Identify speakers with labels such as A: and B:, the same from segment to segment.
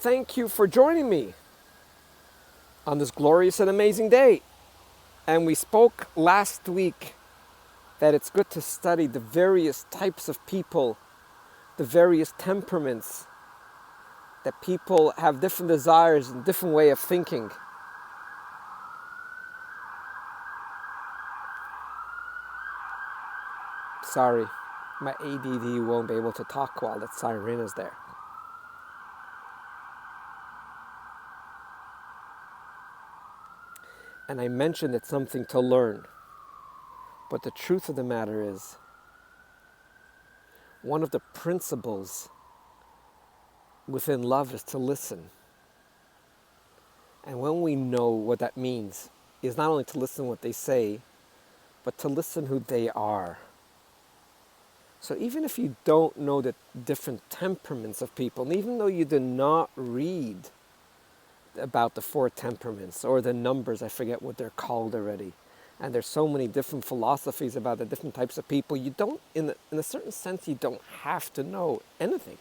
A: thank you for joining me on this glorious and amazing day. And we spoke last week that it's good to study the various types of people, the various temperaments, that people have different desires and different way of thinking. Sorry, my ADD won't be able to talk while that siren is there. And I mentioned it's something to learn. But the truth of the matter is, one of the principles within love is to listen. And when we know what that means, is not only to listen what they say, but to listen who they are. So even if you don't know the different temperaments of people, and even though you did not read about the 4 temperaments or the numbers, I forget what they're called already, and there's so many different philosophies about the different types of people, you don't, in a certain sense, you don't have to know anything.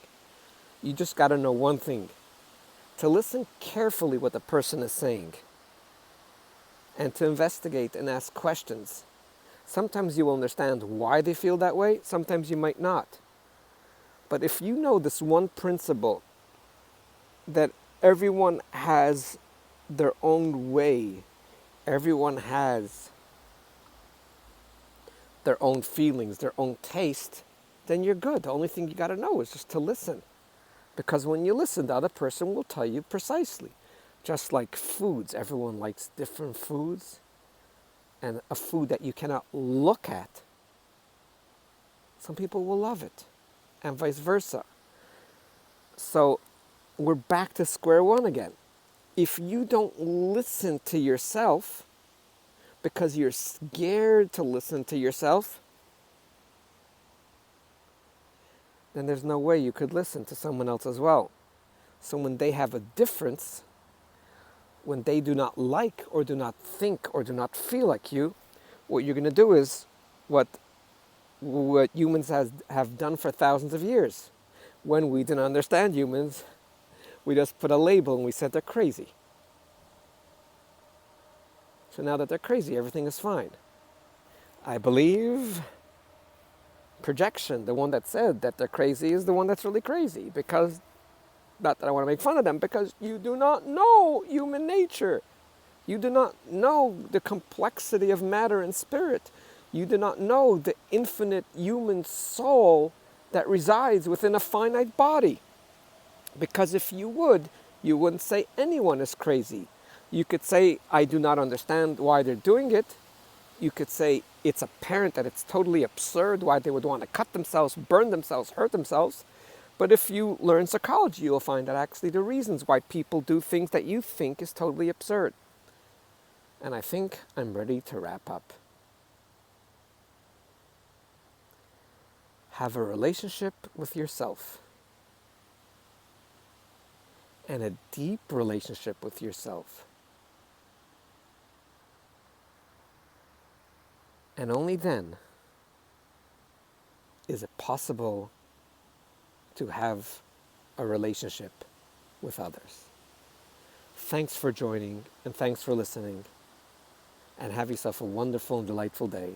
A: You just got to know one thing, to listen carefully what the person is saying, and to investigate and ask questions. Sometimes you will understand why they feel that way, sometimes you might not. But if you know this one principle, that everyone has their own way, everyone has their own feelings, their own taste, then you're good. The only thing you got to know is just to listen. Because when you listen, the other person will tell you precisely. Just like foods, everyone likes different foods. And a food that you cannot look at, some people will love it, and vice versa. So we're back to square one again. If you don't listen to yourself, because you're scared to listen to yourself, then there's no way you could listen to someone else as well. So when they have a difference, when they do not like or do not think or do not feel like you, what you're going to do is what humans have done for thousands of years. When we didn't understand humans, we just put a label and we said they're crazy. So now that they're crazy, everything is fine. I believe projection, the one that said that they're crazy, is the one that's really crazy, because not that I want to make fun of them, because you do not know human nature. You do not know the complexity of matter and spirit. You do not know the infinite human soul that resides within a finite body. Because if you would, you wouldn't say anyone is crazy. You could say, I do not understand why they're doing it. You could say, it's apparent that it's totally absurd why they would want to cut themselves, burn themselves, hurt themselves. But if you learn psychology, you'll find that actually the reasons why people do things that you think is totally absurd. And I think I'm ready to wrap up. Have a relationship with yourself. And a deep relationship with yourself. And only then is it possible to have a relationship with others. Thanks for joining, and thanks for listening. And have yourself a wonderful and delightful day.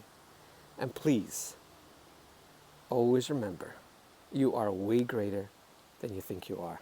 A: And please, always remember, you are way greater than you think you are.